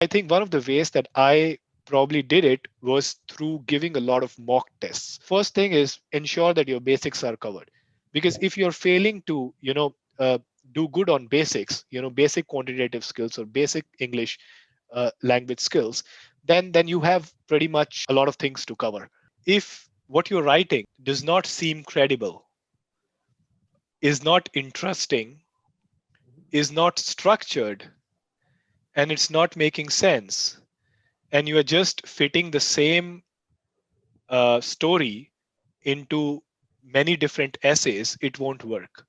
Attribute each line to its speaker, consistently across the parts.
Speaker 1: I think one of the ways that I probably did it was through giving a lot of mock tests. First thing is ensure that your basics are covered, because if you're failing to, do good on basics, basic quantitative skills or basic English language skills, then you have pretty much a lot of things to cover. If what you're writing does not seem credible, is not interesting, is not structured, and it's not making sense, and you are just fitting the same story into many different essays, it won't work.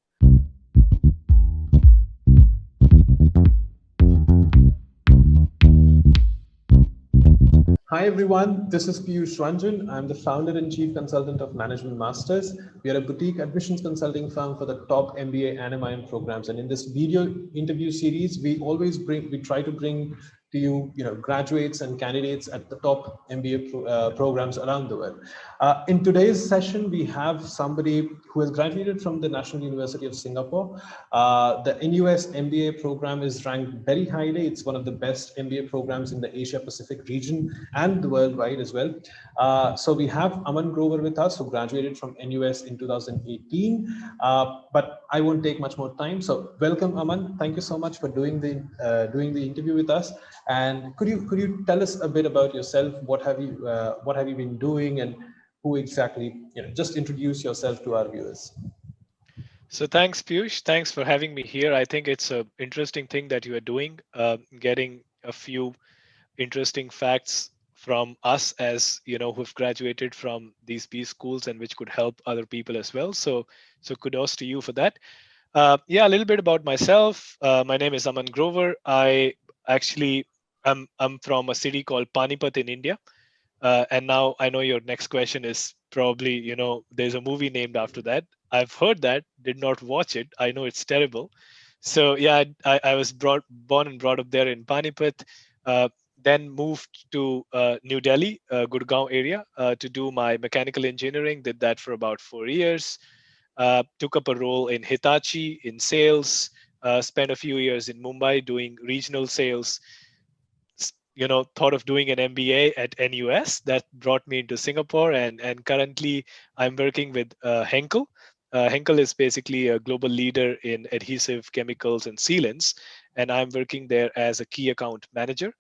Speaker 2: Hi everyone, this is Piyush Ranjan. I'm the founder and chief consultant of Management Masters. We are a boutique admissions consulting firm for the top MBA and MIM programs. And in this video interview series, we try to bring to you, graduates and candidates at the top MBA programs around the world. In today's session, we have somebody who has graduated from the National University of Singapore. The NUS MBA program is ranked very highly. It's one of the best MBA programs in the Asia Pacific region and the worldwide as well. So we have Aman Grover with us, who graduated from NUS in 2018. But I won't take much more time. So welcome, Aman. Thank you so much for doing the interview with us. And could you tell us a bit about yourself? What have you been doing, and who exactly? Just introduce yourself to our viewers.
Speaker 1: So thanks, Piyush. Thanks for having me here. I think it's a interesting thing that you are doing, getting a few interesting facts from us, as who've graduated from these B schools, and which could help other people as well. So kudos to you for that. Yeah, a little bit about myself. My name is Aman Grover. I actually I'm from a city called Panipat in India. And now I know your next question is probably, there's a movie named after that. I've heard that, did not watch it. I know it's terrible. So yeah, I was born and brought up there in Panipat. Then moved to New Delhi, Gurgaon area, to do my mechanical engineering. Did that for about 4 years. Took up a role in Hitachi in sales. Spent a few years in Mumbai doing regional sales. Thought of doing an MBA at NUS. That brought me into Singapore, and currently I'm working with Henkel. Henkel is basically a global leader in adhesive chemicals and sealants, and I'm working there as a key account manager,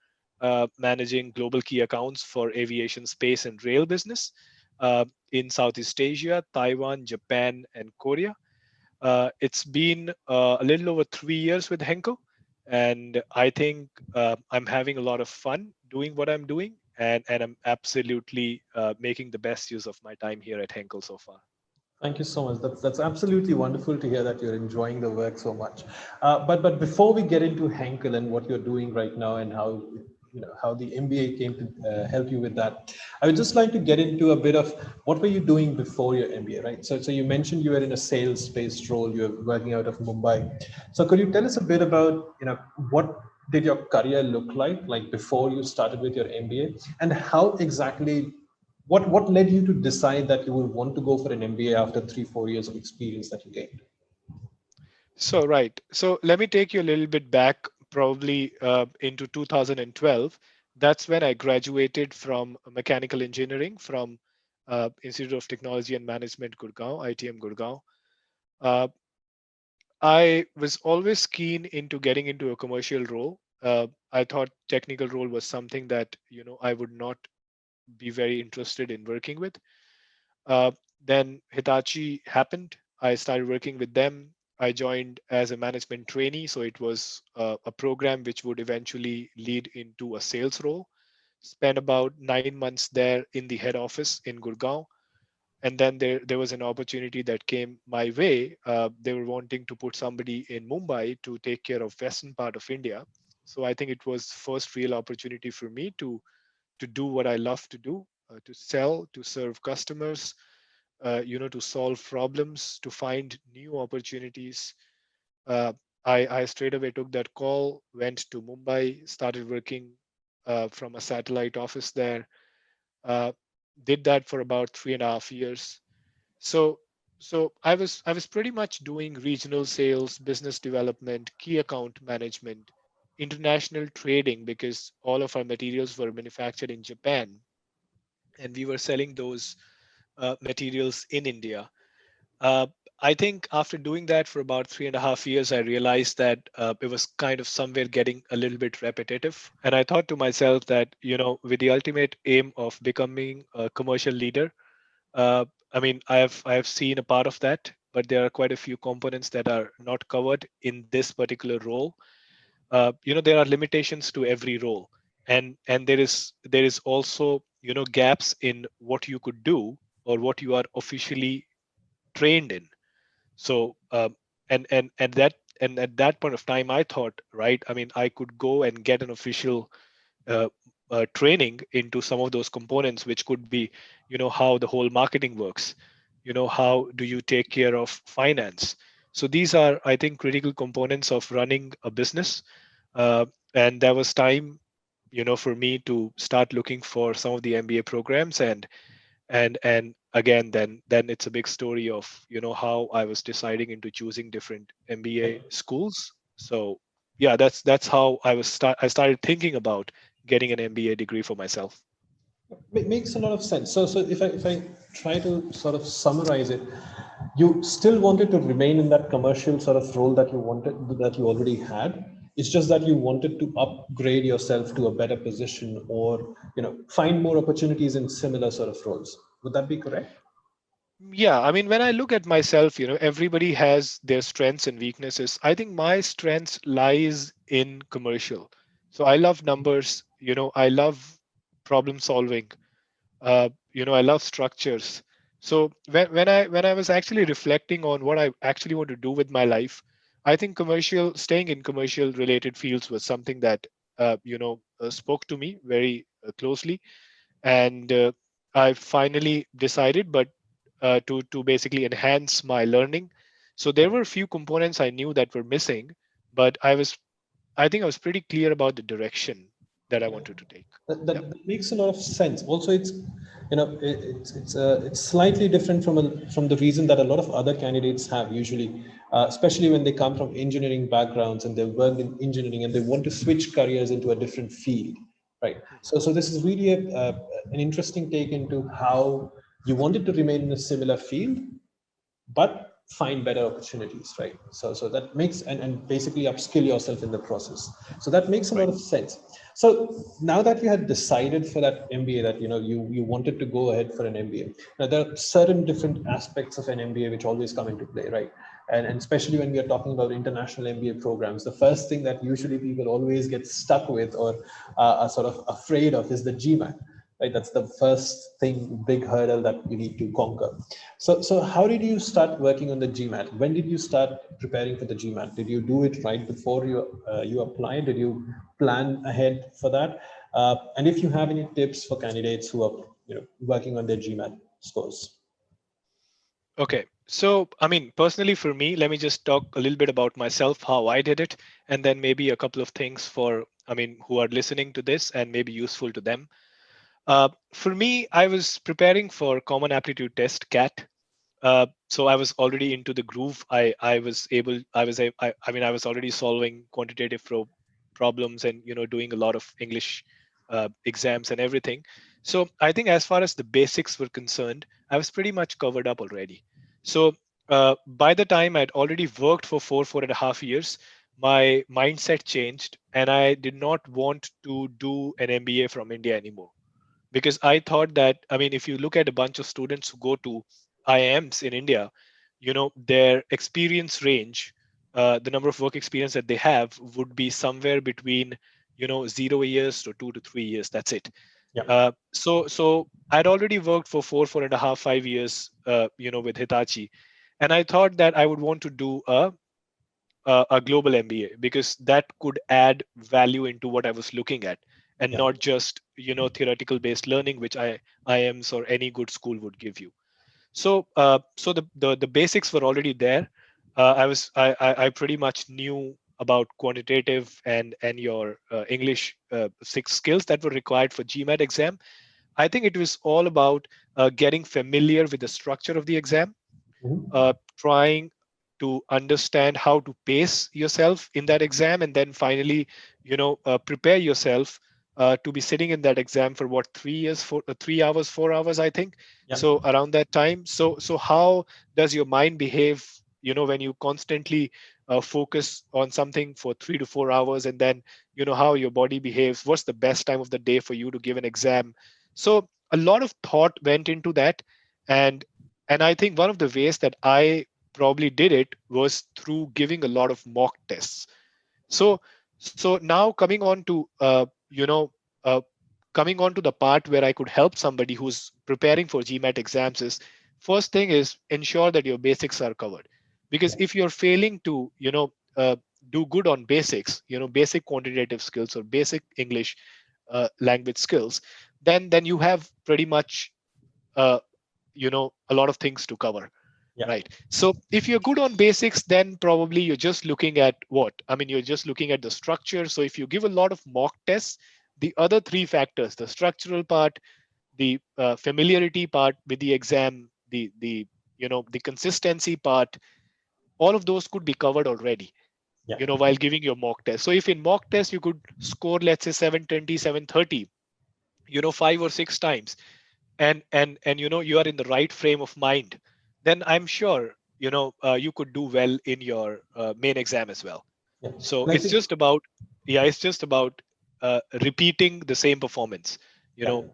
Speaker 1: managing global key accounts for aviation, space, and rail business in Southeast Asia, Taiwan, Japan, and Korea. It's been a little over 3 years with Henkel, and I think I'm having a lot of fun doing what I'm doing, and I'm absolutely making the best use of my time here at Henkel so far.
Speaker 2: Thank you so much. That's absolutely wonderful to hear that you're enjoying the work so much. But before we get into Henkel and what you're doing right now, and how the MBA came to help you with that, I would just like to get into a bit of what were you doing before your MBA, right? So you mentioned you were in a sales-based role. You're working out of Mumbai. So could you tell us a bit about what did your career look like before you started with your MBA, and how exactly what led you to decide that you would want to go for an MBA after 3-4 years of experience that you gained?
Speaker 1: So right. So let me take you a little bit back, probably into 2012. That's when I graduated from mechanical engineering from Institute of Technology and Management, Gurgaon, ITM Gurgaon. Uh, I was always keen into getting into a commercial role. I thought technical role was something that I would not be very interested in working with. Uh, then Hitachi happened. I started working with them. I joined as a management trainee, so it was a program which would eventually lead into a sales role. Spent about 9 months there in the head office in Gurgaon, and then there was an opportunity that came my way. They were wanting to put somebody in Mumbai to take care of western part of India. So I think it was first real opportunity for me to do what I love to do, to sell, to serve customers, to solve problems, to find new opportunities. Uh, I straight away took that call, went to Mumbai, started working from a satellite office there. Uh, did that for about 3.5 years. So so I was pretty much doing regional sales, business development, key account management international trading because all of our materials were manufactured in Japan, and we were selling those materials in India. Uh, I think after doing that for about 3.5 years, I realized that it was kind of somewhere getting a little bit repetitive. And I thought to myself that, with the ultimate aim of becoming a commercial leader, I mean, I have seen a part of that, but there are quite a few components that are not covered in this particular role. There are limitations to every role, and there is also gaps in what you could do or what you are officially trained in. So and at that point of time, I thought, right, I mean, I could go and get an official uh, training into some of those components, which could be, how the whole marketing works, how do you take care of finance. So these are, I think, critical components of running a business. uh, and there was time, for me to start looking for some of the MBA programs, and again, then it's a big story of how I was deciding into choosing different MBA schools. So yeah, that's how I started thinking about getting an MBA degree for myself.
Speaker 2: Makes a lot of sense. So if I try to sort of summarize it, you still wanted to remain in that commercial sort of role that you wanted, that you already had. It's just that you wanted to upgrade yourself to a better position, or find more opportunities in similar sort of roles. Would that be correct?
Speaker 1: Yeah, I mean, when I look at myself, everybody has their strengths and weaknesses. I think my strengths lies in commercial. So I love numbers, I love problem solving. I love structures. So when I was actually reflecting on what I actually want to do with my life, I think staying in commercial related fields was something that spoke to me very closely. And I finally decided, but to basically enhance my learning. So there were a few components I knew that were missing, but I think I was pretty clear about the direction that I wanted to take. Yep.
Speaker 2: That makes a lot of sense. Also, it's it's slightly different from the reason that a lot of other candidates have usually, especially when they come from engineering backgrounds and they've worked in engineering and they want to switch careers into a different field, right?
Speaker 1: Mhm.
Speaker 2: So this is really an interesting take into how you wanted to remain in a similar field but find better opportunities, right? So that makes, and basically upskill yourself in the process. So that makes a lot
Speaker 1: Right.
Speaker 2: of sense. So now that you had decided for that MBA, that you wanted to go ahead for an MBA. Now there are certain different aspects of an MBA which always come into play, right? And especially when we are talking about international MBA programs, the first thing that usually people always get stuck with, or are sort of afraid of, is the GMAT, right? That's the first thing, big hurdle that you need to conquer. So how did you start working on the GMAT? When did you start preparing for the GMAT? Did you do it right before you applied? Did you plan ahead for that? And if you have any tips for candidates who are working on their GMAT scores?
Speaker 1: Okay. So, I mean, personally for me, let me just talk a little bit about myself, how I did it, and then maybe a couple of things for, I mean, who are listening to this and maybe useful to them. For me, I was preparing for Common Aptitude Test, CAT. So I was already into the groove. I was able. I was. I mean, I was already solving quantitative problems and doing a lot of English exams and everything. So I think as far as the basics were concerned, I was pretty much covered up already. So by the time I'd already worked for 4.5 years, my mindset changed, and I did not want to do an MBA from India anymore, because I thought that, I mean, if you look at a bunch of students who go to IIMs in India, their experience range, the number of work experience that they have would be somewhere between 0 years to 2 to 3 years. That's it.
Speaker 2: Yeah.
Speaker 1: So I'd already worked for 4.5, 5 years, with Hitachi, and I thought that I would want to do a global MBA, because that could add value into what I was looking at, and
Speaker 2: Yeah.
Speaker 1: not just theoretical based learning, which IIMs or any good school would give you. So the basics were already there. I pretty much knew about quantitative and your English six skills that were required for GMAT exam. I think it was all about getting familiar with the structure of the exam,
Speaker 2: Mhm.
Speaker 1: trying. to understand how to pace yourself in that exam, and then finally, prepare yourself to be sitting in that exam for what, 3 years, for 3 hours, 4 hours, I think.
Speaker 2: Yeah.
Speaker 1: So around that time. So how does your mind behave? When you constantly focus on something for 3 to 4 hours, and then how your body behaves. What's the best time of the day for you to give an exam? So a lot of thought went into that, and I think one of the ways that I probably did it was through giving a lot of mock tests. So so now uh, coming on to the part where I could help somebody who's preparing for GMAT exams is, first thing is ensure that your basics are covered. Because
Speaker 2: Yeah.
Speaker 1: if you're failing to do good on basics, basic quantitative skills or basic English language skills, then you have pretty much uh, a lot of things to cover.
Speaker 2: Yeah.
Speaker 1: Right. So if you're good on basics, then probably you're just looking at what? I mean, you're just looking at the structure. So if you give a lot of mock tests, the other three factors, the structural part, the familiarity part with the exam, the consistency part, all of those could be covered already,
Speaker 2: Yeah.
Speaker 1: while giving your mock test. So if in mock test you could score, let's say 720, 730, 5 or 6 times, and you are in the right frame of mind, then I'm sure you could do well in your main exam as well.
Speaker 2: Yeah.
Speaker 1: So
Speaker 2: And I
Speaker 1: it's
Speaker 2: think,
Speaker 1: just about, yeah, it's just about repeating the same performance you
Speaker 2: yeah.
Speaker 1: know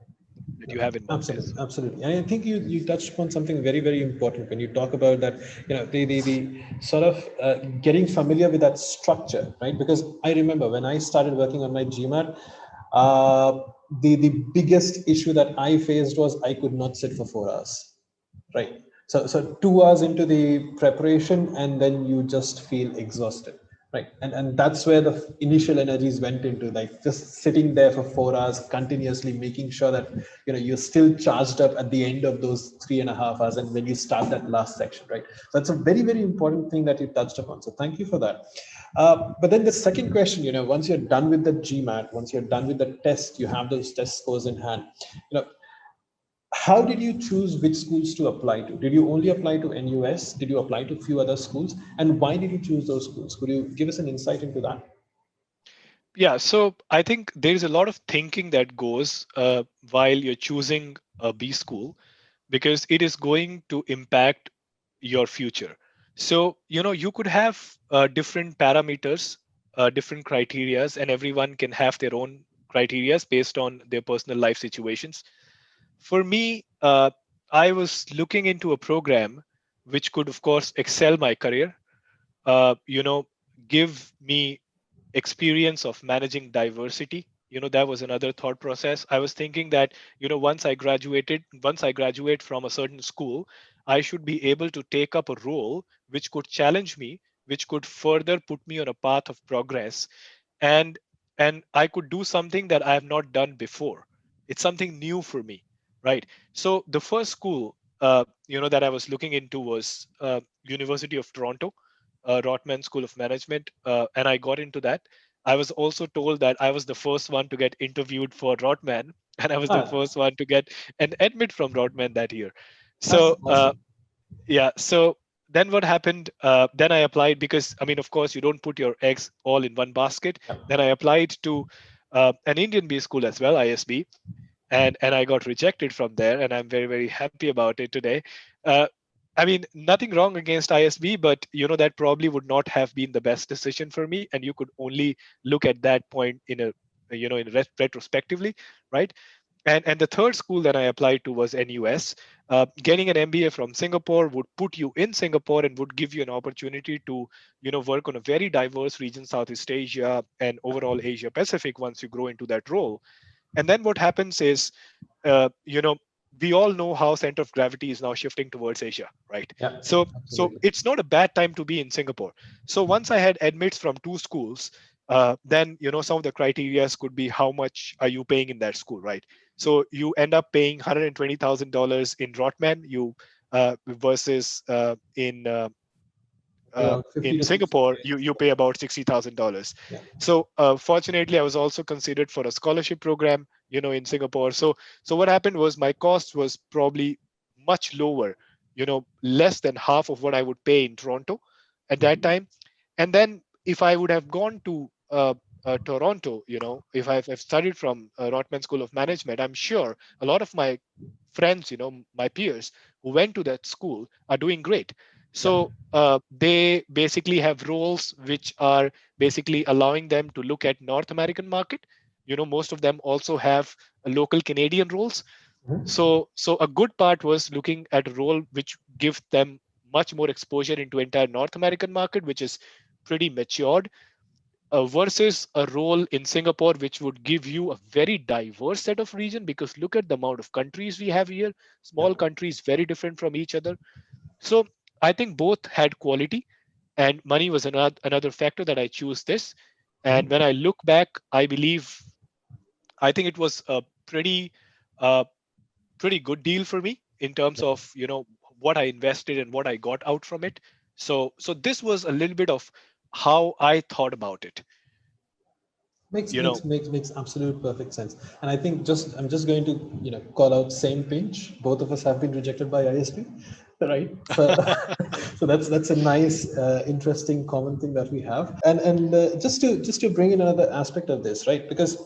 Speaker 1: that you have in mock
Speaker 2: Absolutely,
Speaker 1: tests.
Speaker 2: absolutely. And I think you touched upon something very, very important when you talk about that, the sort of getting familiar with that structure, right? Because I remember when I started working on my GMAT, uh, the biggest issue that I faced was I could not sit for 4 hours, right? So 2 hours into the preparation, and then you just feel exhausted, right? And that's where the initial energies went into, like just sitting there for 4 hours continuously, making sure that you're still charged up at the end of those 3.5 hours, and when you start that last section, right? So that's a very, very important thing that you touched upon. So thank you for that. But then the second question, once you're done with the GMAT, once you're done with the test, you have those test scores in hand. You know, how did you choose which schools to apply to? Did you only apply to NUS? Did you apply to a few other schools? And why did you choose those schools? Could you give us an insight into that?
Speaker 1: Yeah, so I think there is a lot of thinking that goes while you're choosing a B school, because it is going to impact your future. So, you could have different parameters, different criterias, and everyone can have their own criterias based on their personal life situations. For me, I was looking into a program which could, of course, excel my career, uh, you know, give me experience of managing diversity. That was another thought process. I was thinking that once I graduate from a certain school, I should be able to take up a role which could challenge me, which could further put me on a path of progress, and I could do something that I have not done before. It's something new for me, right? So the first school that I was looking into was University of Toronto, Rotman School of Management, and I got into that. I was also told that I was the first one to get interviewed for Rotman, and I was the
Speaker 2: Ah,
Speaker 1: first one to get an admit from Rotman that year.
Speaker 2: that's
Speaker 1: So
Speaker 2: awesome.
Speaker 1: yeah, so then what happened? Then I applied because, I mean, of course, you don't put your eggs all in one basket.
Speaker 2: Yeah.
Speaker 1: Then I applied to an Indian-based school as well, ISB, and I got rejected from there, and I'm very, very happy about it today. Uh, I mean, nothing wrong against ISB, but that probably would not have been the best decision for me, and you could only look at that point in a retrospectively, right? And the third school that I applied to was NUS. Getting an MBA from Singapore would put you in Singapore and would give you an opportunity to work on a very diverse region, Southeast Asia and overall Asia Pacific, once you grow into that role. And then what happens is, uh, you know we all know how center of gravity is now shifting towards Asia, right?
Speaker 2: Yeah.
Speaker 1: So
Speaker 2: Absolutely.
Speaker 1: it's not a bad time to be in Singapore. So once I had admits from two schools, then some of the criterias could be, how much are you paying in that school, right? So you end up paying $120,000 in Rotman, versus
Speaker 2: Around 50
Speaker 1: in
Speaker 2: to 60.
Speaker 1: Singapore, you pay about $60,000.
Speaker 2: Yeah.
Speaker 1: So fortunately, I was also considered for a scholarship program, in Singapore. So what happened was my cost was probably much lower, less than half of what I would pay in Toronto. at that time. And then if I would have gone to Toronto, if I've studied from Rotman School of Management, I'm sure a lot of my friends, my peers who went to that school are doing great.
Speaker 2: Yeah.
Speaker 1: So they basically have roles which are basically allowing them to look at North American market. Most of them also have local Canadian roles.
Speaker 2: Mhm.
Speaker 1: So a good part was looking at a role which gives them much more exposure into entire North American market, which is pretty matured, versus a role in Singapore, which would give you a very diverse set of region. Because look at the amount of countries we have here,
Speaker 2: Yeah.
Speaker 1: small countries, very different from each other. So I think both had quality, and money was another factor that I choose this. And when
Speaker 2: Mhm.
Speaker 1: I look back, I think it was a uh, pretty good deal for me in terms
Speaker 2: Yeah.
Speaker 1: of what I invested and what I got out from it. So this was a little bit of how I thought about it.
Speaker 2: Makes
Speaker 1: You know,
Speaker 2: makes makes makes absolute perfect sense. And I think I'm just going to call out same pinch. Both of us have been rejected by ISP, right? So so that's a nice, interesting common thing that we have. And just to bring in another aspect of this, right? Because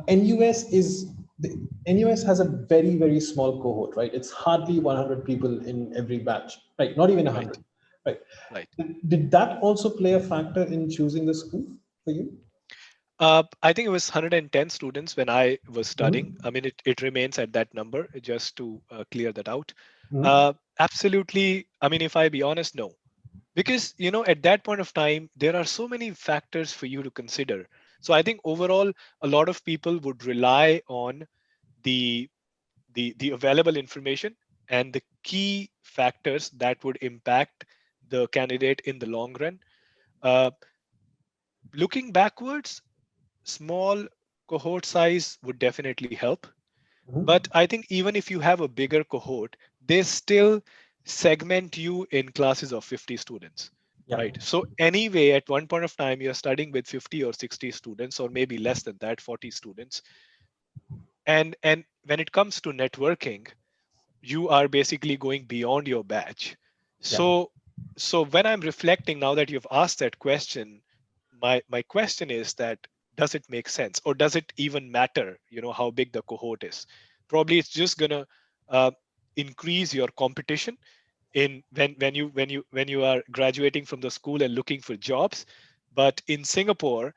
Speaker 2: NUS is the NUS has a very small cohort, right? It's hardly 100 people in every batch, right? Not even
Speaker 1: right,
Speaker 2: 100, right?
Speaker 1: right.
Speaker 2: Did that also play a factor in choosing the school for you?
Speaker 1: I think it was 110 students when I was studying.
Speaker 2: Mhm.
Speaker 1: I mean, it remains at that number, just to clear that out.
Speaker 2: Mhm.
Speaker 1: Absolutely. I mean, if I be honest, no. Because at that point of time there are so many factors for you to consider. So I think overall a lot of people would rely on the the available information and the key factors that would impact the candidate in the long run. uh, Looking backwards, small cohort size would definitely help, but
Speaker 2: Mhm.
Speaker 1: I think even if you have a bigger cohort, they still segment you in classes of 50 students,
Speaker 2: Yeah.
Speaker 1: right? So anyway, at one point of time, you're studying with 50 or 60 students, or maybe less than that, 40 students. And when it comes to networking, you are basically going beyond your batch.
Speaker 2: Yeah.
Speaker 1: So so when I'm reflecting now that you've asked that question, my question is that, does it make sense, or does it even matter how big the cohort is? Probably it's just gonna uh, increase your competition in when you are graduating from the school and looking for jobs. But in Singapore,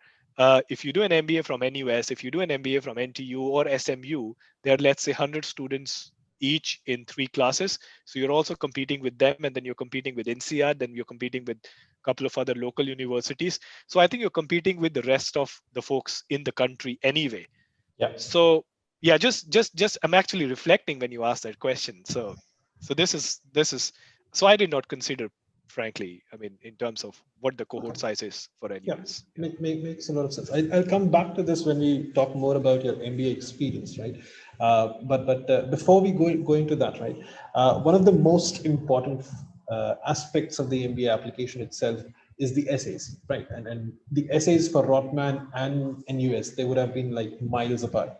Speaker 1: if you do an MBA from NUS, if you do an MBA from NTU or SMU, there are, let's say, 100 students each in 3 classes. So you're also competing with them, and then you're competing with NCR, then you're competing with a couple of other local universities. So I think you're competing with the rest of the folks in the country anyway.
Speaker 2: Yeah.
Speaker 1: So yeah, just I'm actually reflecting when you asked that question. So this is so I did not consider, frankly, I mean, in terms of what the
Speaker 2: Okay.
Speaker 1: cohort size is for
Speaker 2: Yeah.
Speaker 1: NUS. Yeah.
Speaker 2: Makes a lot of sense. I'll come back to this when we talk more about your MBA experience, right? But before we go into that, right? One of the most important aspects of the MBA application itself is the essays, right? And the essays for Rotman and NUS, they would have been like miles apart.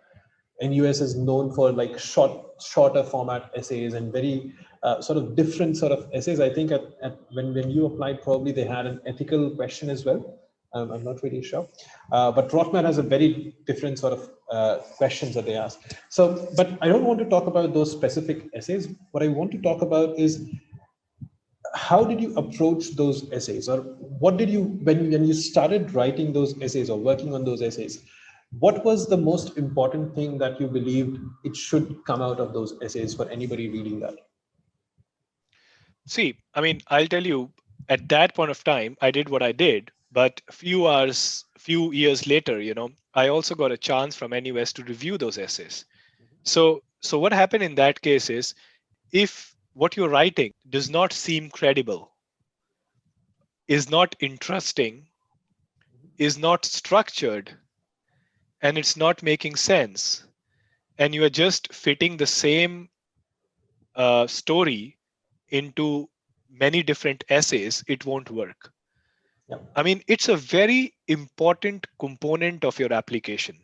Speaker 2: NUS is known for like shorter format essays and very sort of different sort of essays. I think when you applied, probably they had an ethical question as well. I'm not really sure, but Rotman has a very different sort of questions that they ask. So, but I don't want to talk about those specific essays. What I want to talk about is how did you approach those essays, or what did you when you started writing those essays or working on those essays, what was the most important thing that you believed it should come out of those essays for anybody reading that?
Speaker 1: See, I mean, I'll tell you, at that point of time, I did what I did, but few years later, I also got a chance from NUS to review those essays. So what happened in that case is, if what you're writing does not seem credible, is not interesting, is not structured, and it's not making sense, and you are just fitting the same story into many different essays, it won't work.
Speaker 2: Yeah.
Speaker 1: I mean, it's a very important component of your application.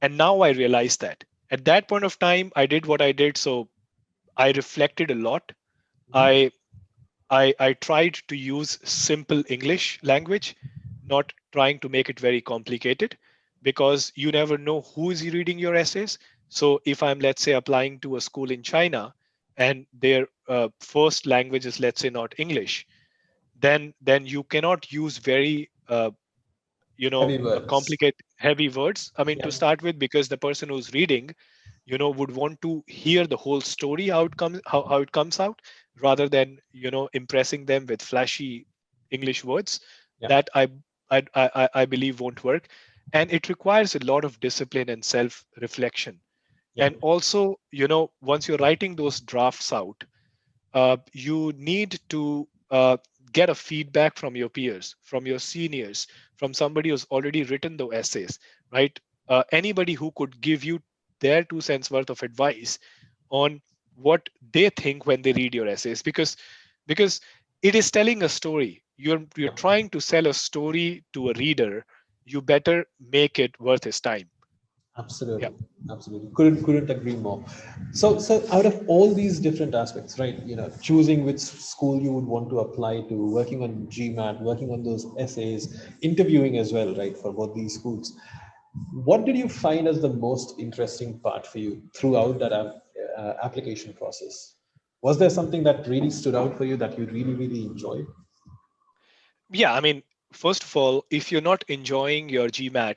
Speaker 1: And now I realize that. At that point of time, I did what I did. So I reflected a lot.
Speaker 2: Mhm.
Speaker 1: I I tried to use simple English language, not trying to make it very complicated, because you never know who is reading your essays. So if I'm, let's say, applying to a school in China and their first language is, let's say, not English, then you cannot use very
Speaker 2: Heavy words.
Speaker 1: complicate heavy words, I mean,
Speaker 2: Yeah,
Speaker 1: to start with, because the person who's reading would want to hear the whole story, how it comes out, rather than impressing them with flashy English words.
Speaker 2: yeah,
Speaker 1: That I believe won't work, and it requires a lot of discipline and self reflection.
Speaker 2: yeah,
Speaker 1: And also, once you're writing those drafts out, you need to get a feedback from your peers, from your seniors, from somebody who's already written the essays, right? Anybody who could give you their 2 cents worth of advice on what they think when they read your essays, because it is telling a story. You're
Speaker 2: yeah.
Speaker 1: trying to sell a story to a reader. You better make it worth his time. Yeah.
Speaker 2: Absolutely, absolutely. Couldn't agree more. So out of all these different aspects, right? Choosing which school you would want to apply to, working on GMAT, working on those essays, interviewing as well, right? For both these schools. What did you find as the most interesting part for you throughout that application process? Was there something that really stood out for you that you really enjoyed?
Speaker 1: Yeah, I mean, first of all, if you're not enjoying your GMAT,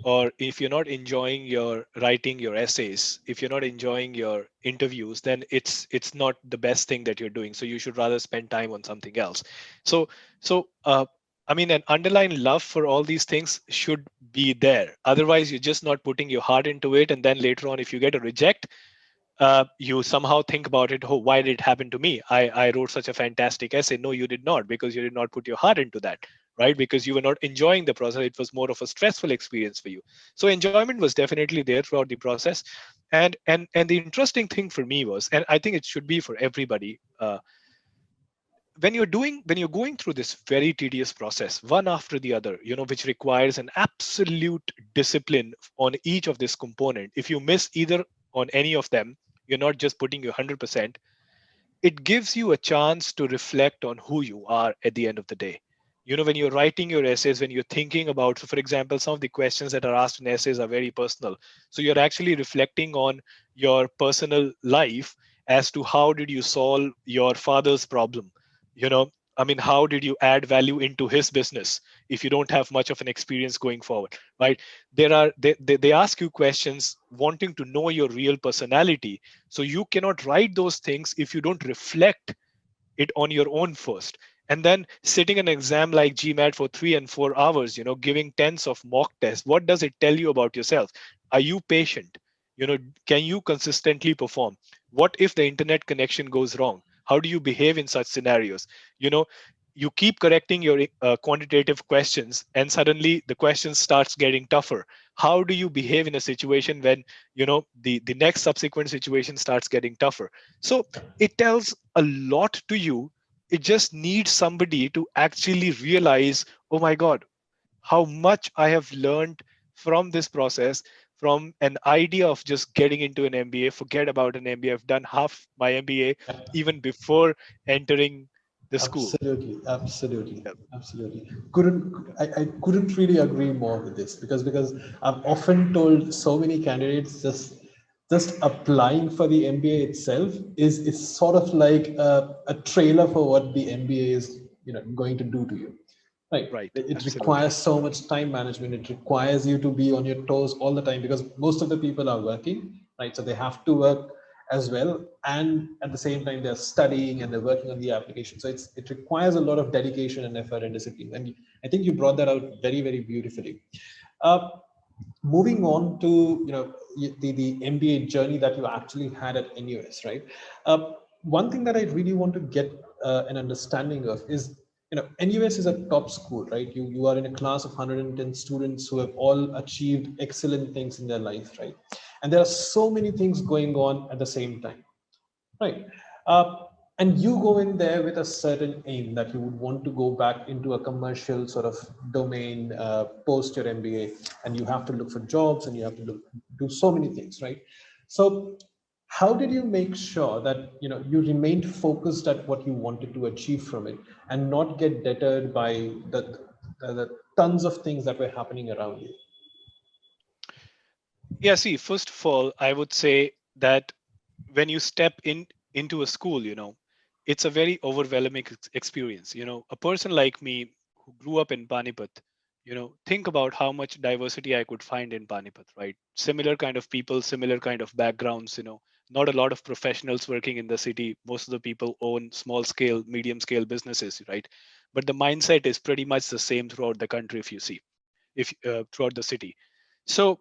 Speaker 1: or if you're not enjoying your writing your essays, if you're not enjoying your interviews, then it's not the best thing that you're doing. So you should rather spend time on something else. So I mean, an underlying love for all these things should be there. Otherwise, you're just not putting your heart into it, and then later on, if you get a reject, you somehow think about it. Oh, why did it happen to me? I wrote such a fantastic essay. No, you did not, because you did not put your heart into that, right? Because you were not enjoying the process. It was more of a stressful experience for you. So enjoyment was definitely there throughout the process. And the interesting thing for me was, and I think it should be for everybody, when you're going through this very tedious process, one after the other, which requires an absolute discipline on each of this component. If you miss either on any of them, you're not just putting your 100%. It gives you a chance to reflect on who you are at the end of the day. When you're writing your essays, when you're thinking about, so for example, some of the questions that are asked in essays are very personal. So you're actually reflecting on your personal life as to how did you solve your father's problem. you know I mean, how did you add value into his business if you don't have much of an experience going forward, right? They ask you questions wanting to know your real personality. So you cannot write those things if you don't reflect it on your own first. And then sitting an exam like GMAT for 3 and 4 hours, giving tens of mock tests, what does it tell you about yourself? Are you patient? Can you consistently perform? What if the internet connection goes wrong? How do you behave in such scenarios? you know you keep correcting your quantitative questions, and suddenly the question starts getting tougher. How do you behave in a situation when the next subsequent situation starts getting tougher? So it tells a lot to you. It just needs somebody to actually realize, oh my god, how much I have learned from this process. From an idea of just getting into an MBA, forget about an MBA. I've done half my MBA even before entering the school.
Speaker 2: Absolutely, absolutely,
Speaker 1: Yeah.
Speaker 2: absolutely. I couldn't really agree more with this because I've often told so many candidates just applying for the MBA itself is sort of like a trailer for what the MBA is going to do to you. Right.
Speaker 1: Right,
Speaker 2: It
Speaker 1: absolutely.
Speaker 2: requires so much time management. It requires you to be on your toes all the time because most of the people are working, right? So they have to work as well. And at the same time, they're studying and they're working on the application. So it requires a lot of dedication and effort and discipline. And I think you brought that out very beautifully. Uh, Moving on to the MBA journey that you actually had at NUS, right? One thing that I really want to get an understanding of is NUS is a top school, right? You are in a class of 110 students who have all achieved excellent things in their life, right? And there are so many things going on at the same time. Right. And you go in there with a certain aim that you would want to go back into a commercial sort of domain post your MBA, and you have to look for jobs and you have to do so many things, right? So, How did you make sure that you remained focused at what you wanted to achieve from it and not get deterred by the tons of things that were happening around you?
Speaker 1: Yeah, see, first of all, I would say that when you step in into a school, it's a very overwhelming experience. A person like me who grew up in Panipat, think about how much diversity I could find in Panipat, right? Similar kind of people, similar kind of backgrounds, not a lot of professionals working in the city. Most of the people own small scale, medium scale businesses, right? But the mindset is pretty much the same throughout the country if you see, if throughout the city. So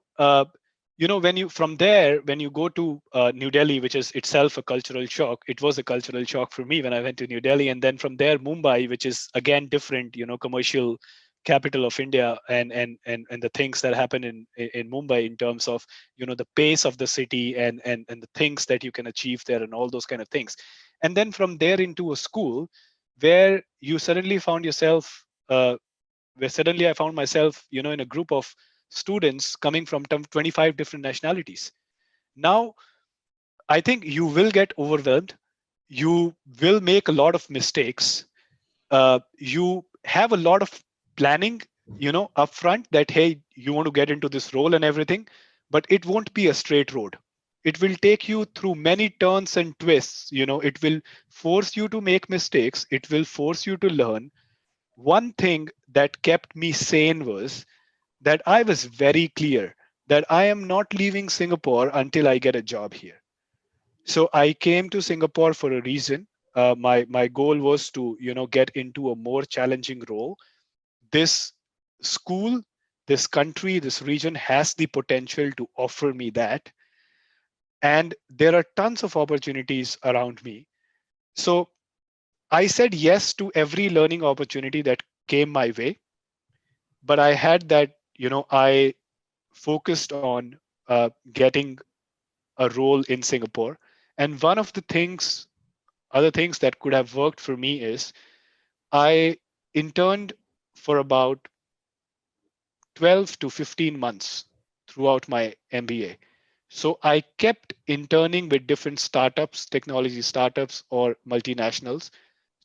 Speaker 1: when you from there, when you go to New Delhi, which is itself a cultural shock. It was a cultural shock for me when I went to New Delhi, and then from there Mumbai, which is again different, commercial capital of India, and the things that happen in Mumbai in terms of the pace of the city, and the things that you can achieve there, and all those kind of things. And then from there into a school where you suddenly found yourself where suddenly I found myself, in a group of students coming from 25 different nationalities. Now, I think you will get overwhelmed. You will make a lot of mistakes. You have a lot of planning, upfront that, hey, you want to get into this role and everything, but it won't be a straight road. It will take you through many turns and twists. It will force you to make mistakes. It will force you to learn. One thing that kept me sane was that I was very clear that I am not leaving Singapore until I get a job here. So I came to Singapore for a reason. My goal was to get into a more challenging role. This school, this country, this region has the potential to offer me that, and there are tons of opportunities around me. So I said yes to every learning opportunity that came my way, but I had that I focused on getting a role in Singapore. And one of the other things that could have worked for me is I interned for about 12 to 15 months throughout my MBA. So I kept interning with different startups, technology startups, or multinationals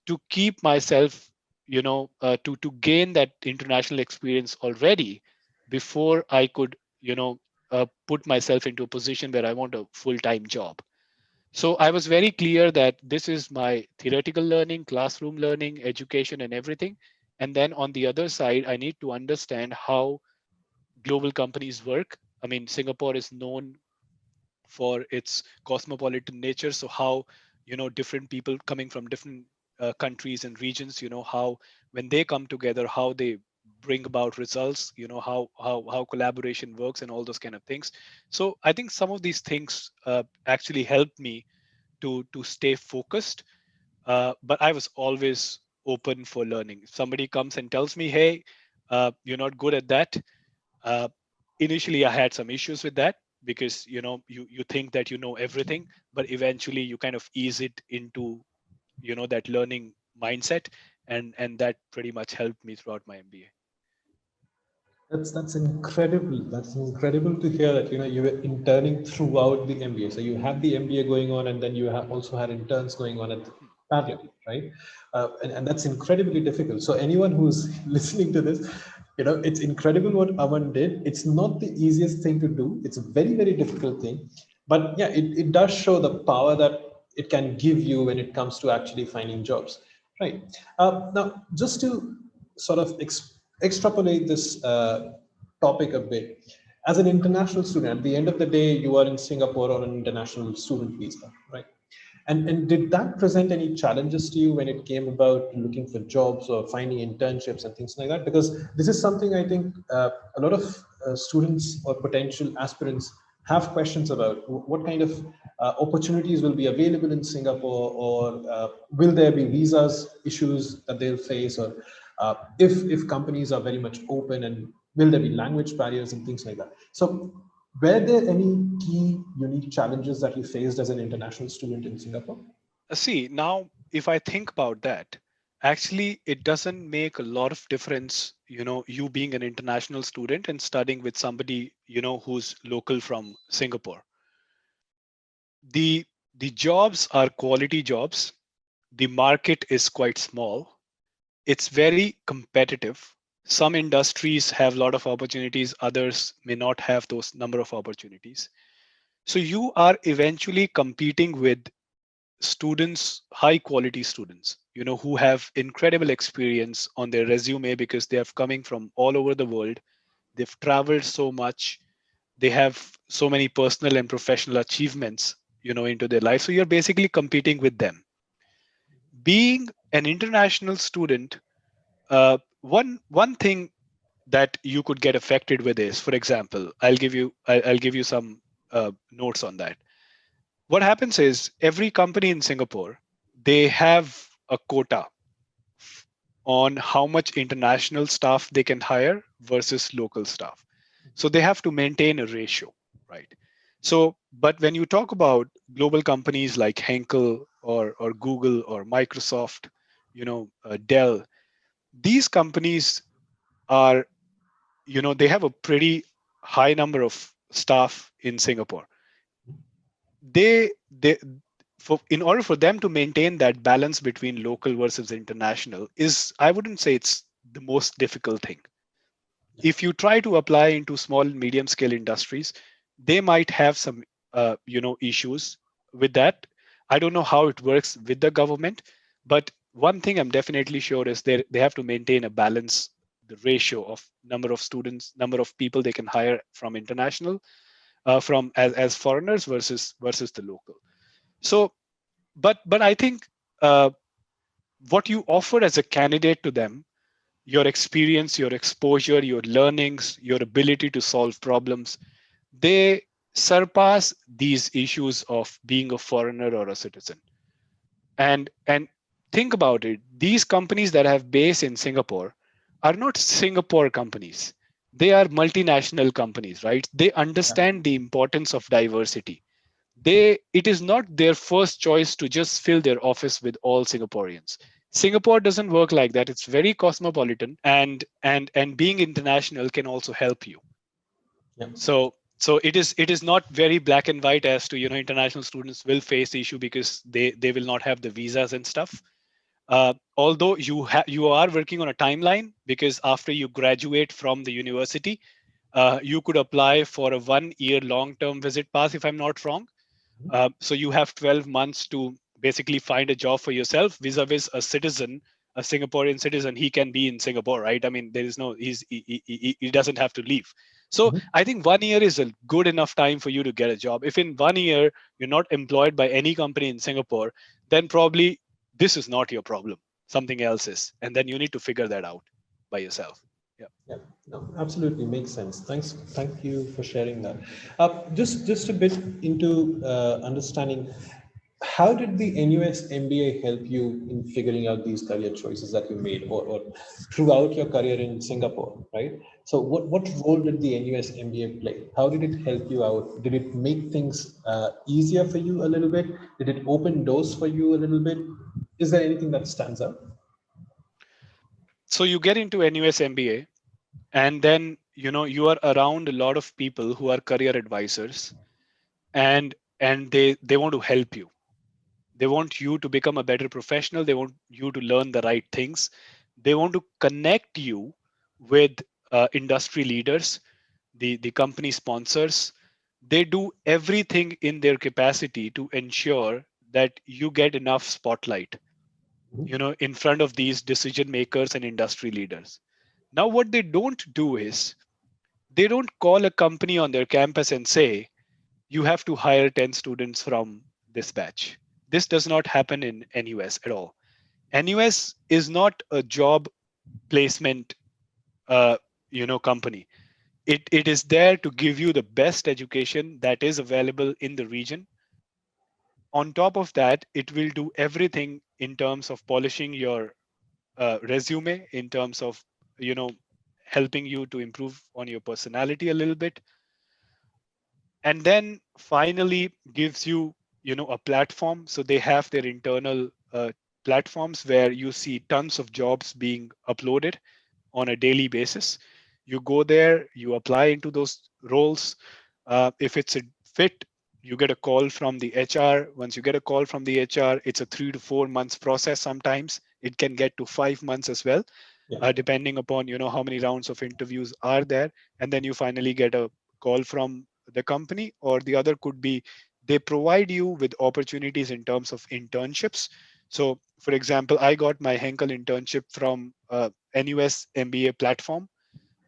Speaker 1: to keep myself, to gain that international experience already before I could, put myself into a position where I want a full-time job. So I was very clear that this is my theoretical learning, classroom learning, education, and everything. And then on the other side, I need to understand how global companies work. I mean, Singapore is known for its cosmopolitan nature. So how different people coming from different countries and regions, how when they come together, how they bring about results, how collaboration works, and all those kind of things. So I think some of these things actually helped me to stay focused. But I was always open for learning. If somebody comes and tells me, hey, you're not good at that, uh, initially I had some issues with that, because you think that you know everything, but eventually you kind of ease it into that learning mindset, and that pretty much helped me throughout my MBA.
Speaker 2: That's incredible. That's incredible to hear that you were interning throughout the MBA. So you had the MBA going on, and then you have also had interns going on at parallel, right? And that's incredibly difficult. So anyone who's listening to this, it's incredible what Aman did. It's not the easiest thing to do. It's a very very difficult thing, but yeah, it does show the power that it can give you when it comes to actually finding jobs, right? Now, just to sort of extrapolate this topic a bit. As an international student, at the end of the day, you are in Singapore on an international student visa, right? And did that present any challenges to you when it came about looking for jobs or finding internships and things like that? Because this is something I think a lot of students or potential aspirants have questions about. What kind of opportunities will be available in Singapore, or will there be visas issues that they'll face, or if companies are very much open, and will there be language barriers and things like that? So were there any key unique challenges that you faced as an international student in Singapore?
Speaker 1: See, now if I think about that, actually it doesn't make a lot of difference, you being an international student and studying with somebody who's local from Singapore. the the jobs are quality jobs. The market is quite small. It's very competitive. Some industries have a lot of opportunities, others may not have those number of opportunities. So you are eventually competing with students, high quality students, who have incredible experience on their resume because they have coming from all over the world. They've traveled so much. They have so many personal and professional achievements, into their life. So you're basically competing with them. Being an international student, one thing that you could get affected with is, for example, I'll give you some notes on that. What happens is every company in Singapore, they have a quota on how much international staff they can hire versus local staff. So they have to maintain a ratio, right? So, but when you talk about global companies like Henkel or Google or Microsoft, Dell, these companies are, they have a pretty high number of staff in Singapore. They for in order for them to maintain that balance between local versus international is, I wouldn't say it's the most difficult thing. If you try to apply into small and medium scale industries, they might have some issues with that. I don't know how it works with the government, but one thing I'm definitely sure is they have to maintain a balance, the ratio of number of students, number of people they can hire from international, from as foreigners versus the local. So but I think uh, what you offer as a candidate to them, your experience, your exposure, your learnings, your ability to solve problems, they surpass these issues of being a foreigner or a citizen. And think about it, these companies that have base in Singapore are not Singapore companies. They are multinational companies, right? They understand the importance of diversity. It is not their first choice to just fill their office with all Singaporeans. Singapore doesn't work like that. It's very cosmopolitan, and being international can also help you.
Speaker 2: Yeah.
Speaker 1: So it is not very black and white as to, international students will face issue because they will not have the visas and stuff. Although you are working on a timeline, because after you graduate from the university, you could apply for a 1 year long term visit pass, if I'm not wrong. So you have 12 months to basically find a job for yourself, vis-a-vis a citizen, a Singaporean citizen. He can be in Singapore, right? I mean, there is no, he doesn't have to leave. So
Speaker 2: Mhm.
Speaker 1: I think 1 year is a good enough time for you to get a job. If in 1 year you're not employed by any company in Singapore, then probably this is not your problem. Something else is. And then you need to figure that out by yourself. Yeah.
Speaker 2: Yeah, no, absolutely makes sense. Thank you for sharing that. Just a bit into understanding, how did the NUS MBA help you in figuring out these career choices that you made, or throughout your career in Singapore, right? So, what role did the NUS MBA play? How did it help you out? Did it make things easier for you a little bit? Did it open doors for you a little bit? Is there anything that stands out?
Speaker 1: So you get into NUS MBA, and then you are around a lot of people who are career advisors, and they want to help you. They want you to become a better professional. They want you to learn the right things. They want to connect you with industry leaders, the company sponsors. They do everything in their capacity to ensure that you get enough spotlight, in front of these decision makers and industry leaders. Now what they don't do is, they don't call a company on their campus and say, you have to hire 10 students from this batch. This does not happen in NUS at all. NUS is not a job placement company. It is there to give you the best education that is available in the region. On top of that, it will do everything in terms of polishing your resume, in terms of you know helping you to improve on your personality a little bit, and then finally gives you, a platform. So they have their internal platforms where you see tons of jobs being uploaded on a daily basis. You go there, you apply into those roles. If it's a fit,
Speaker 3: you get a call from the HR. Once you get a call from the HR, it's a 3 to 4 months process. Sometimes it can get to 5 months as well,
Speaker 2: Yeah.
Speaker 3: depending upon how many rounds of interviews are there. And then you finally get a call from the company, or the other could be they provide you with opportunities in terms of internships. So, for example, I got my Henkel internship from NUS MBA platform.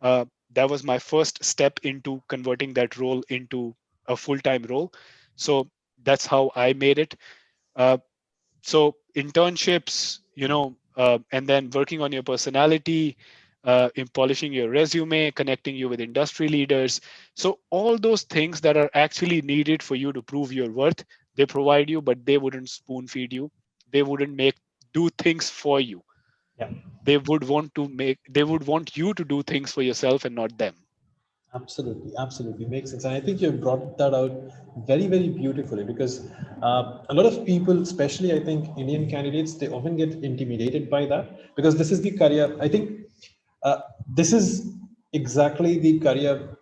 Speaker 3: uh, that was my first step into converting that role into a full-time role. So that's how I made it. uh, so internships, and then working on your personality, in polishing your resume, connecting you with industry leaders. So all those things that are actually needed for you to prove your worth, they provide you, but they wouldn't spoon feed you. They wouldn't make do things for you.
Speaker 2: Yeah.
Speaker 3: They would want you to do things for yourself and not them.
Speaker 2: Absolutely, absolutely makes sense, and I think you brought that out very, very beautifully because a lot of people, especially I think Indian candidates, they often get intimidated by that because this is the career. I think this is exactly the career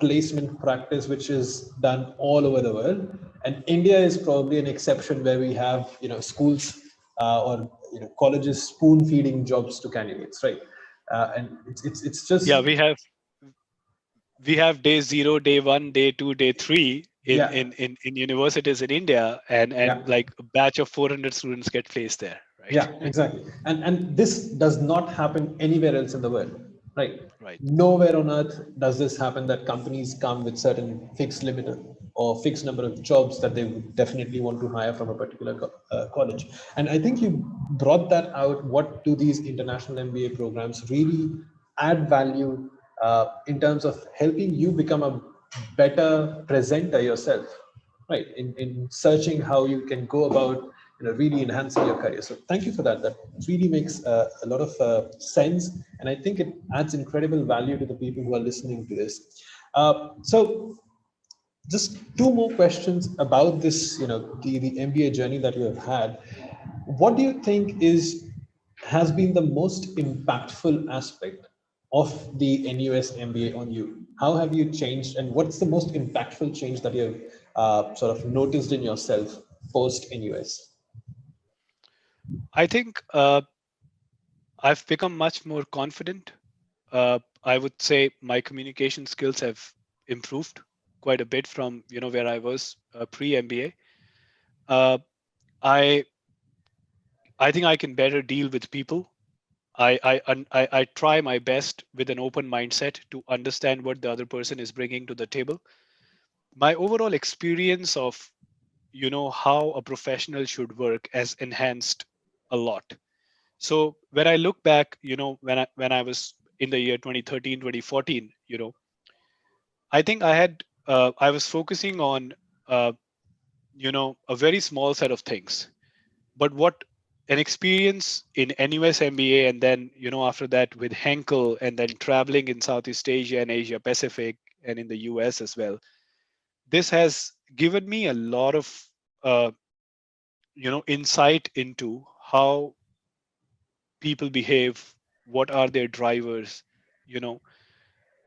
Speaker 2: placement practice which is done all over the world, and India is probably an exception where we have schools or colleges spoon feeding jobs to candidates, right? And it's
Speaker 3: Yeah,
Speaker 2: just
Speaker 3: we have day 0, day 1, day 2, day 3 in
Speaker 2: yeah.
Speaker 3: in universities in India, and
Speaker 2: Yeah,
Speaker 3: like a batch of 400 students get placed there, right?
Speaker 2: yeah, exactly. And this does not happen anywhere else in the world, right?
Speaker 3: Right.
Speaker 2: Nowhere on earth does this happen that companies come with certain fixed limit or fixed number of jobs that they would definitely want to hire from a particular college. And I think you brought that out. What do these international MBA programs really add value in terms of helping you become a better presenter yourself, right, in searching how you can go about really enhancing your career. So thank you for that. That really makes a lot of sense, and I think it adds incredible value to the people who are listening to this. So just two more questions about this, the MBA journey that you have had. What do you think has been the most impactful aspect of the NUS MBA on you? How have you changed, and what's the most impactful change that you've sort of noticed in yourself post NUS?
Speaker 3: I think I've become much more confident. I would say my communication skills have improved quite a bit from where I was pre MBA. uh, I I think I can better deal with people. I try my best with an open mindset to understand what the other person is bringing to the table. My overall experience of how a professional should work has enhanced a lot. So when I look back, when I was in the year 2013, 2014, I think I was focusing on a very small set of things. But what an experience in NUS MBA, and then after that with Henkel, and then traveling in Southeast Asia and Asia Pacific and in the US as well, this has given me a lot of uh, insight into how people behave, what are their drivers, you know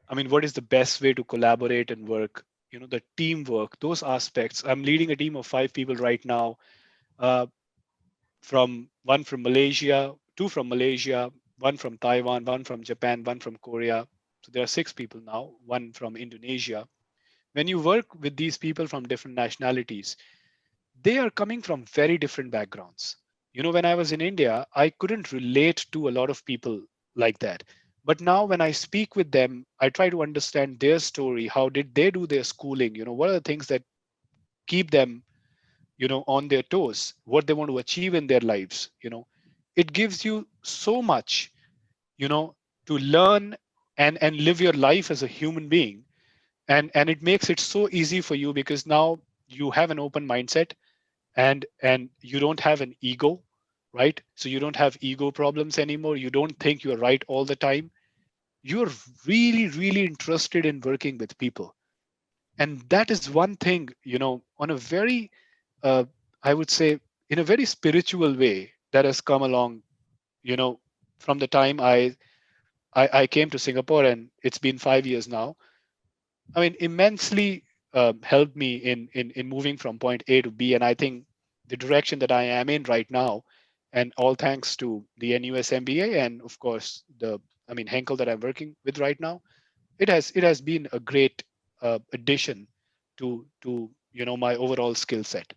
Speaker 3: I mean, what is the best way to collaborate and work, the teamwork, those aspects. I'm leading a team of 5 people right now, uh, from one from Malaysia, two from Malaysia, one from Taiwan, one from Japan, one from Korea. So there are 6 people now, one from Indonesia. When you work with these people from different nationalities, they are coming from very different backgrounds. When I was in India, I couldn't relate to a lot of people like that. But now when I speak with them, I try to understand their story. How did they do their schooling? What are the things that keep them, on their toes, what they want to achieve in their lives? It gives you so much, you know, to learn and live your life as a human being. And it makes it so easy for you because now you have an open mindset, and you don't have an ego, right? So you don't have ego problems anymore. You don't think you're right all the time. You're really, really interested in working with people. And that is one thing, on a very, uh, I would say, in a very spiritual way that has come along, you know from the time I came to Singapore, and it's been 5 years now. I mean, immensely, helped me in moving from point A to B. And I think the direction that I am in right now, and all thanks to the NUS MBA and of course Henkel that I'm working with right now, it has been a great addition to my overall skill set.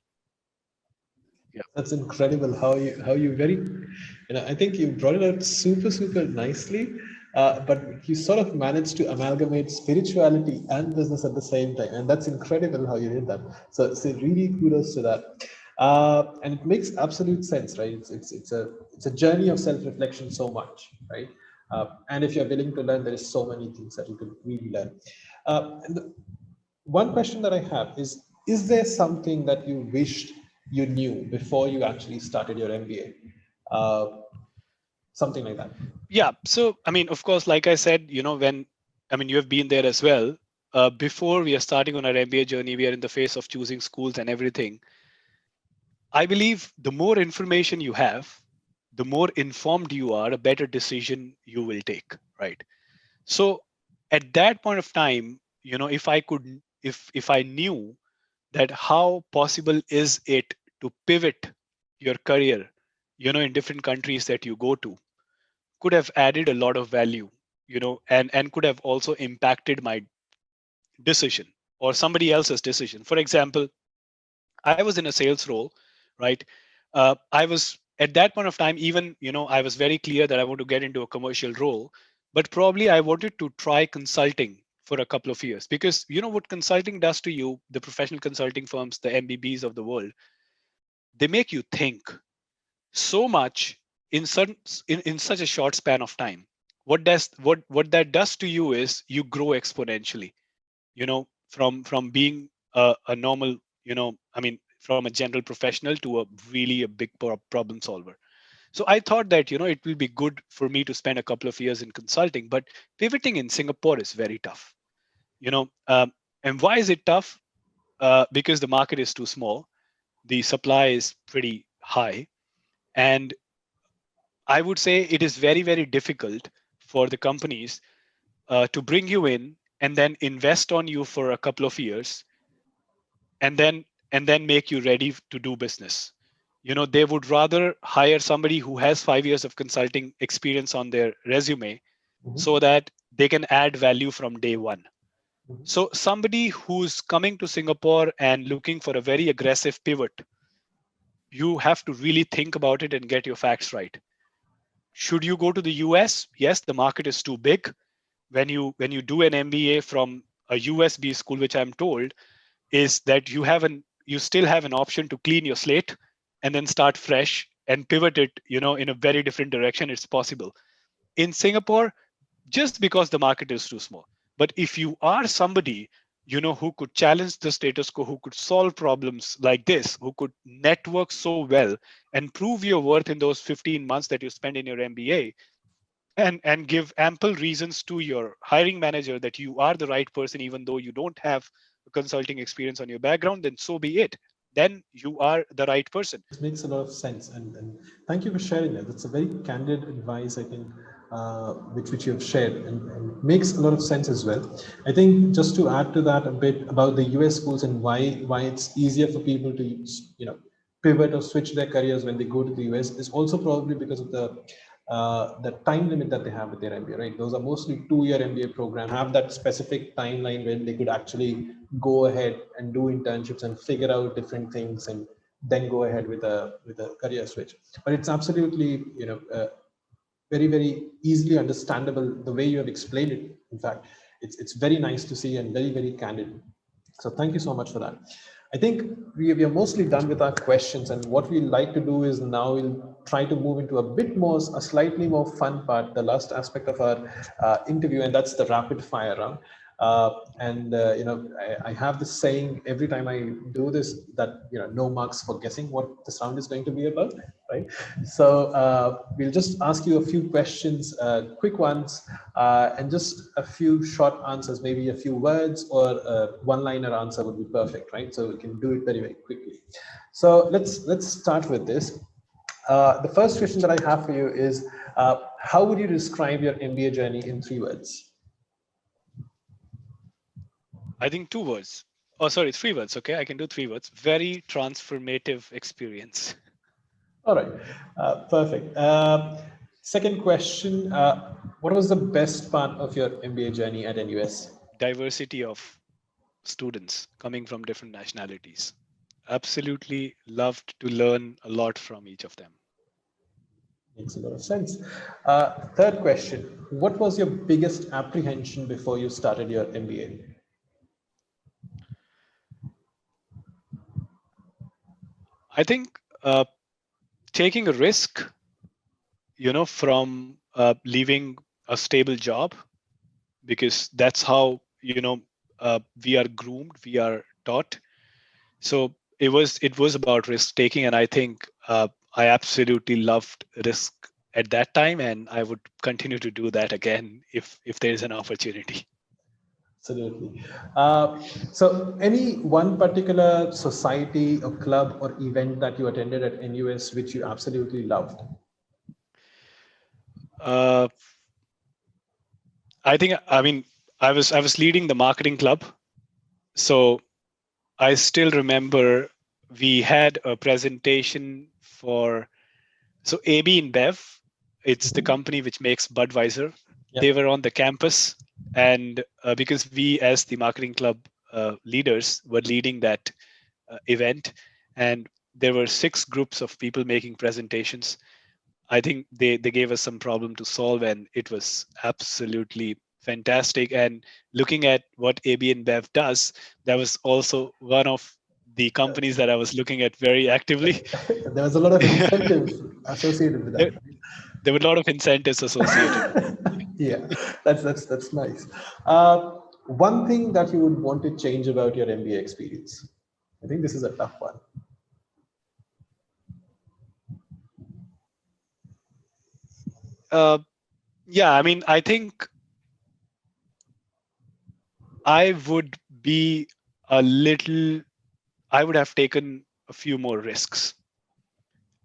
Speaker 3: Yeah.
Speaker 2: That's incredible how you very, I think you brought it out super nicely, but you sort of managed to amalgamate spirituality and business at the same time, and that's incredible how you did that. So really kudos to that, and it makes absolute sense, right? It's a journey of self reflection so much, right? And if you're willing to learn, there is so many things that you could really learn. And one question that I have is there something that you wished you knew before you actually started your MBA? Something like that.
Speaker 3: Yeah. So, of course, like I said, you have been there as well. Before we are starting on our MBA journey, we are in the phase of choosing schools and everything. I believe the more information you have, the more informed you are, a better decision you will take, right? So at that point of time, if I knew that how possible is it to pivot your career, in different countries that you go to, could have added a lot of value, and could have also impacted my decision or somebody else's decision. For example, I was in a sales role, right? I was at that point of time, even, I was very clear that I want to get into a commercial role, but probably I wanted to try consulting for a couple of years because you know what consulting does to you, the professional consulting firms, the MBBs of the world, they make you think so much in such a short span of time. What that does to you is you grow exponentially, from being a normal, from a general professional to a really a big problem solver. So I thought that it will be good for me to spend a couple of years in consulting, but pivoting in Singapore is very tough. you know um, and why is it tough? Because the market is too small, the supply is pretty high, and I would say it is very, very difficult for the companies to bring you in and then invest on you for a couple of years and then make you ready to do business. They would rather hire somebody who has 5 years of consulting experience on their resume so
Speaker 2: Mhm,
Speaker 3: that they can add value from day one.
Speaker 2: mhm.
Speaker 3: So somebody who's coming to Singapore and looking for a very aggressive pivot, you have to really think about it and get your facts right. Should you go to the US? Yes, the market is too big. When you do an MBA from a USB school, which I'm told is that you still have an option to clean your slate and then start fresh and pivot it, in a very different direction. It's possible. In Singapore, just because the market is too small. But if you are somebody, who could challenge the status quo, who could solve problems like this, who could network so well and prove your worth in those 15 months that you spend in your MBA, and give ample reasons to your hiring manager that you are the right person even though you don't have a consulting experience on your background, then so be it. Then you are the right person.
Speaker 2: This makes a lot of sense, and thank you for sharing that. That's a very candid advice, I think, which you have shared, and makes a lot of sense as well. I think just to add to that a bit about the US schools and why it's easier for people to pivot or switch their careers when they go to the US is also probably because of the time limit that they have with their MBA, right? Those are mostly 2-year MBA programs, have that specific timeline when they could actually go ahead and do internships and figure out different things and then go ahead with a career switch. But it's absolutely very easily understandable the way you have explained it. In fact, it's very nice to see and very candid. So thank you so much for that. I think we are mostly done with our questions, and what we like to do is now we'll try to move into a slightly more fun part, the last aspect of our interview, and that's the rapid fire round. And I have this saying every time I do this that no marks for guessing what the sound is going to be about, right? So we'll just ask you a few questions, quick ones, and just a few short answers, maybe a few words or a one-liner answer would be perfect, right? So we can do it very quickly. So let's start with this. The first question that I have for you is, how would you describe your MBA journey in 3 words?
Speaker 3: I think 2 words: Oh, sorry, 3 words. Okay, I can do 3 words. Very transformative experience.
Speaker 2: All right, perfect. Second question, what was the best part of your MBA journey at NUS?
Speaker 3: Diversity of students coming from different nationalities. Absolutely loved to learn a lot from each of them.
Speaker 2: Makes a lot of sense. Third question, what was your biggest apprehension before you started your MBA?
Speaker 3: I think taking a risk, from leaving a stable job, because that's how we are groomed, we are taught. So it was about risk taking, and I think I absolutely loved risk at that time, and I would continue to do that again if there is an opportunity.
Speaker 2: Absolutely. So, any one particular society or club or event that you attended at NUS which you absolutely loved?
Speaker 3: Uh, I mean, I was leading the marketing club, so I still remember we had a presentation for AB InBev. It's the
Speaker 2: Mhm.
Speaker 3: company which makes Budweiser.
Speaker 2: Yeah.
Speaker 3: They were on the campus, and because we, as the marketing club leaders, were leading that event, and there were 6 groups of people making presentations. I think they gave us some problem to solve, and it was absolutely fantastic. And looking at what AB InBev does, that was also one of the companies that I was looking at very actively.
Speaker 2: There was a lot of incentive associated with
Speaker 3: there,
Speaker 2: that.
Speaker 3: there were a lot of incentives associated with it.
Speaker 2: Yeah, that's nice. One thing that you would want to change about your MBA experience? I think this is a tough one.
Speaker 3: Uh, yeah, I mean, I think I would be a little, I would have taken a few more risks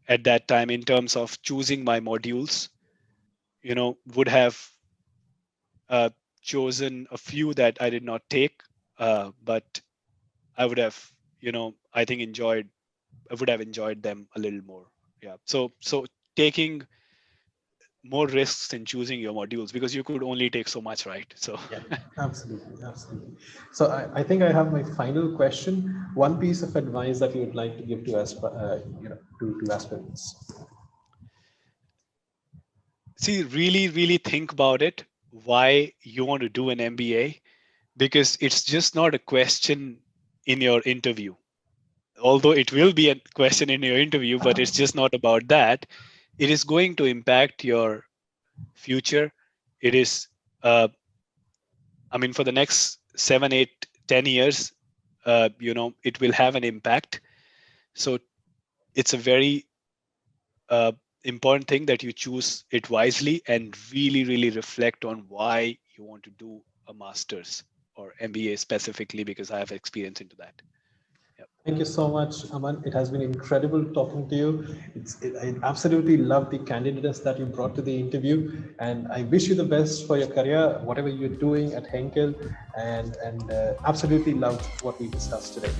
Speaker 3: at that time in terms of choosing my modules. Would have uh, chosen a few that I did not take, but I would have, I think I would have enjoyed them a little more. Yeah. So taking more risks in choosing your modules, because you could only take so much, right? So
Speaker 2: Yeah, absolutely, absolutely. So I think I have my final question. One piece of advice that you would like to give to to aspirants.
Speaker 3: see, really, really think about it, why you want to do an MBA, because it's just not a question in your interview. Although it will be a question in your interview, but it's just not about that. It is going to impact your future. It is, uh, I mean, for the next 7, 8, 10 years, it will have an impact. So it's a very uh, important thing that you choose it wisely and really, really reflect on why you want to do a master's or MBA specifically, because I have experience into that. Yep.
Speaker 2: Thank you so much, Aman. It has been incredible talking to you. I absolutely love the candidates that you brought to the interview, and I wish you the best for your career, whatever you're doing at Henkel, and absolutely loved what we discussed today.